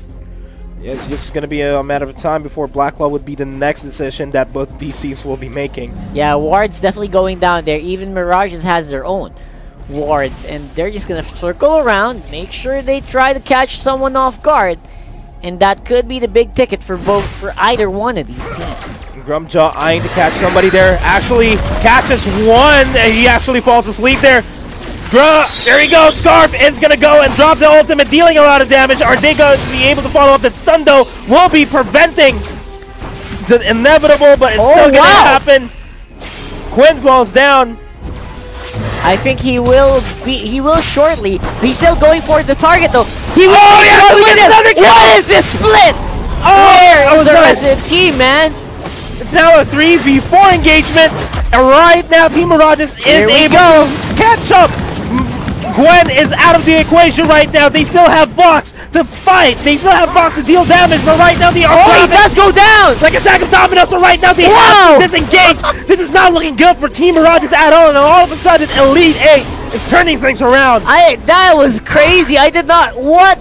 B: Yeah, it's just going to be a matter of time before Blacklaw would be the next decision that both of these teams will be making.
A: Yeah, wards definitely going down there. Even Mirages has their own wards, and they're just going to circle around, make sure they try to catch someone off guard, and that could be the big ticket for either one of these teams.
B: Grumjaw eyeing to catch somebody there. Actually catches one, and he actually falls asleep there. There he goes. Scarf is going to go and drop the ultimate, dealing a lot of damage. Are they going to be able to follow up? That stun, though, will be preventing the inevitable, but it's still going to happen. Quinn falls down.
A: I think he will shortly. He's still going for the target, though. He will
B: another kill.
A: What is this split? Where is the rest of the team, man?
B: It's now a 3v4 engagement, and right now Team Mirages is able to catch up. Gwen is out of the equation right now. They still have Vox to fight. They still have Vox to deal damage, but right now they are
A: he does go down!
B: Like a sack of dominoes, so right now they have to disengage. This is not looking good for Team Mirages at all, and all of a sudden ELITE8 is turning things around.
A: That was crazy. I did not... What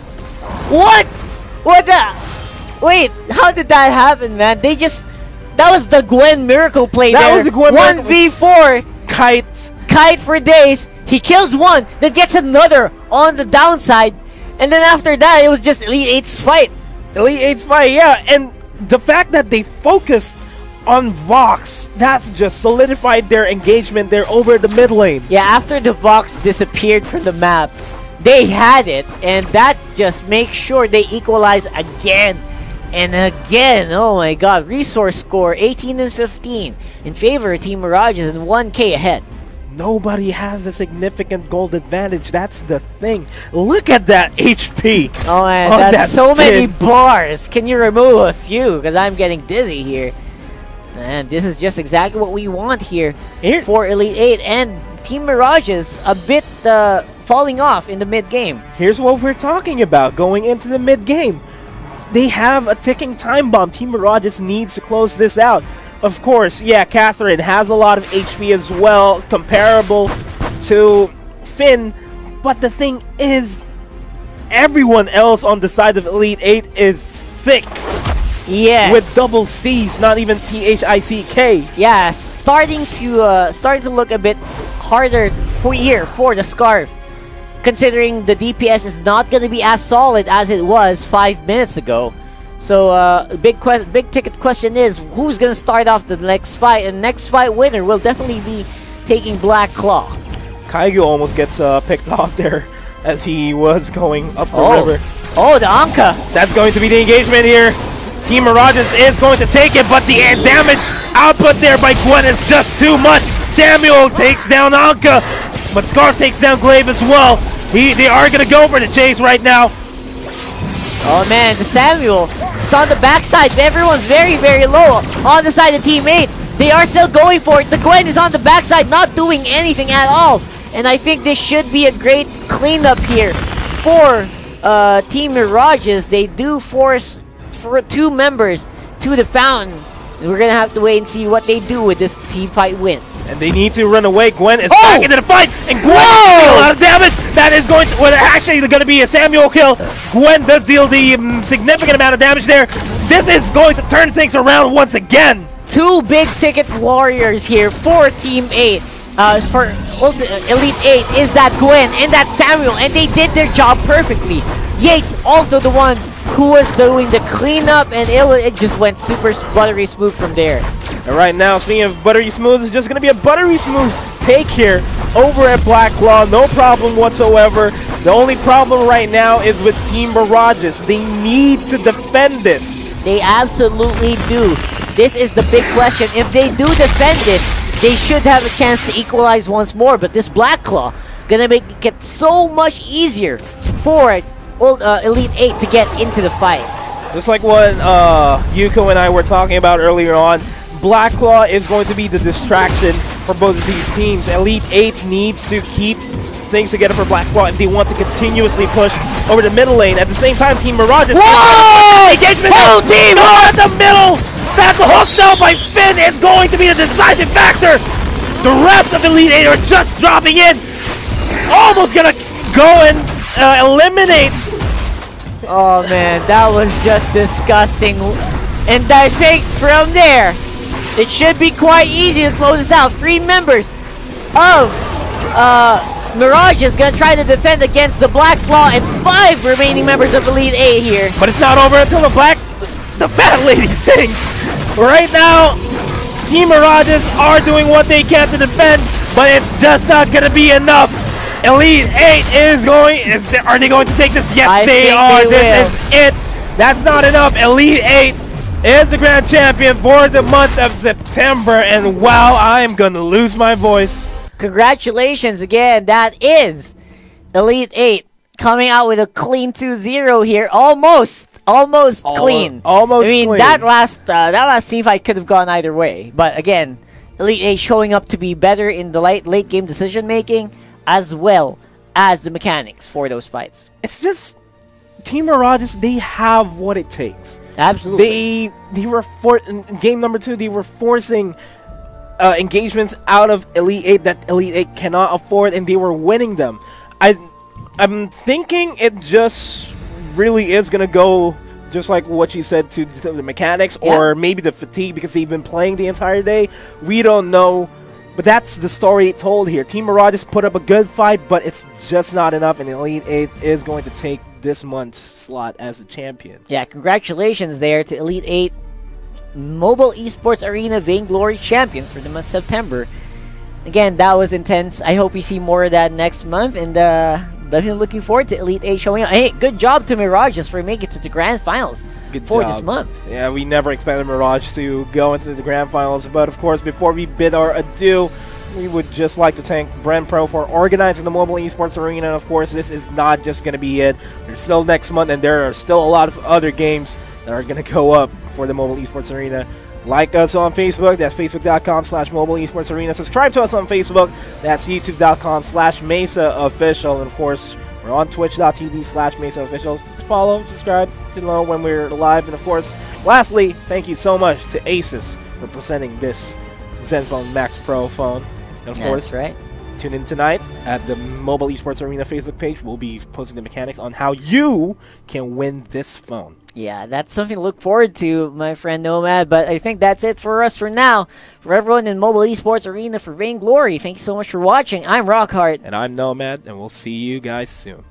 A: the... Wait, how did that happen, man? They just... That was the Gwen miracle play there.
B: That was the Gwen
A: 1v4. Kite for days. He kills one, then gets another on the downside. And then after that, it was just ELITE8's fight.
B: ELITE8's fight, yeah. And the fact that they focused on Vox, that's just solidified their engagement there over the mid lane.
A: Yeah, after the Vox disappeared from the map, they had it. And that just makes sure they equalize again. And again, oh my god, resource score 18 and 15 in favor of Team Mirages and 1k ahead.
B: Nobody has a significant gold advantage. That's the thing. Look at that HP.
A: Oh man, that's so many bars. Can you remove a few? Because I'm getting dizzy here. And this is just exactly what we want here for ELITE8 and Team Mirages a bit falling off in the mid game.
B: Here's what we're talking about going into the mid game. They have a ticking time bomb. Team Mirages needs to close this out. Of course, yeah, Catherine has a lot of HP as well, comparable to Finn. But the thing is, everyone else on the side of ELITE8 is thick.
A: Yes.
B: With double C's, not even THICK.
A: Yeah, starting to look a bit harder for the Scarf. Considering the DPS is not going to be as solid as it was 5 minutes ago. So, big ticket question is, who's going to start off the next fight? And next fight winner will definitely be taking Black Claw.
B: Kaiju almost gets picked off there as he was going up the river.
A: Oh, the Anka.
B: That's going to be the engagement here. Team Mirages is going to take it, but the damage output there by Gwen is just too much. Samuel takes down Anka, but Scarf takes down Glaive as well. They are going to go for the chase right now.
A: Oh man, the Samuel is on the backside. Everyone's very, very low on the side of Team 8. They are still going for it. The Gwen is on the backside, not doing anything at all. And I think this should be a great cleanup here for Team Mirages. They do force for 2 members to the fountain. And we're going to have to wait and see what they do with this team fight win.
B: And they need to run away. Gwen is back into the fight, and Gwen deals a lot of damage. That is going to, actually going to be a Samuel kill. Gwen does deal the significant amount of damage there. This is going to turn things around once again.
A: 2 big ticket warriors here for Team 8. For ELITE8 is that Gwen and that Samuel, and they did their job perfectly. Yates also the one who was doing the cleanup, and it just went super buttery smooth from there.
B: And right now, speaking of buttery smooth, it's just going to be a buttery smooth take here over at Black Claw. No problem whatsoever. The only problem right now is with Team Mirages. They need to defend this.
A: They absolutely do. This is the big question. If they do defend it, they should have a chance to equalize once more. But this Black Claw gonna make it so much easier for ELITE8 to get into the fight.
B: Just like what Yuko and I were talking about earlier on, Black Claw is going to be the distraction for both of these teams. ELITE8 needs to keep things together for Black Claw if they want to continuously push over the middle lane. At the same time, Team Mirages...
A: Whoa!
B: Engagement!
A: Whole team
B: at the middle! That's hooked out by Finn is going to be the decisive factor! The rest of ELITE8 are just dropping in! Almost gonna go and eliminate...
A: Oh man, that was just disgusting. And I think from there, it should be quite easy to close this out. 3 members of Mirage is gonna try to defend against the Black Claw, and 5 remaining members of ELITE8 here.
B: But it's not over until the fat lady sings. Right now, Team Mirages are doing what they can to defend, but it's just not gonna be enough. ELITE8 are they going to take this? Yes, they are. This is it. That's not enough. ELITE8 is the grand champion for the month of September, and wow, I am gonna lose my voice.
A: Congratulations again. That is ELITE8 coming out with a clean 2-0 here. Almost clean.
B: Almost.
A: I mean,
B: clean.
A: that last team fight could have gone either way. But again, ELITE8 showing up to be better in the late game decision making, as well as the mechanics for those fights.
B: It's just Team Mirages, they have what it takes.
A: Absolutely.
B: They were in game number 2, they were forcing engagements out of ELITE8 that ELITE8 cannot afford, and they were winning them. I'm thinking it just really is gonna go just like what you said to the mechanics, or maybe the fatigue because they've been playing the entire day. We don't know. But that's the story told here. Team Mirages put up a good fight, but it's just not enough, and ELITE8 is going to take this month's slot as the champion. Yeah,
A: congratulations there to ELITE8, Mobile Esports Arena Vainglory champions for the month of September. Again, that was intense. I hope we see more of that next month, and definitely looking forward to ELITE8 showing up. Hey, good job to Mirages for making it to the grand finals this month.
B: Yeah, we never expected Mirage to go into the grand finals, but of course, before we bid our adieu, we would just like to thank Brand Pro for organizing the Mobile Esports Arena. And of course, this is not just going to be it. There's still next month, and there are still a lot of other games that are going to go up for the Mobile Esports Arena. Like us on Facebook, that's facebook.com/Mobile Esports Arena. Subscribe to us on Facebook, that's youtube.com/MeSA Official. And of course, we're on twitch.tv/MeSA Official. Follow, subscribe to know when we're live. And of course, lastly, thank you so much to Asus for presenting this Zenfone Max Pro phone. And of course, tune in tonight at the Mobile Esports Arena Facebook page. We'll be posting the mechanics on how you can win this phone.
A: Yeah, that's something to look forward to, my friend Nomad. But I think that's it for us for now. For everyone in Mobile Esports Arena for Vainglory, thank you so much for watching. I'm Rockhart.
B: And I'm Nomad, and we'll see you guys soon.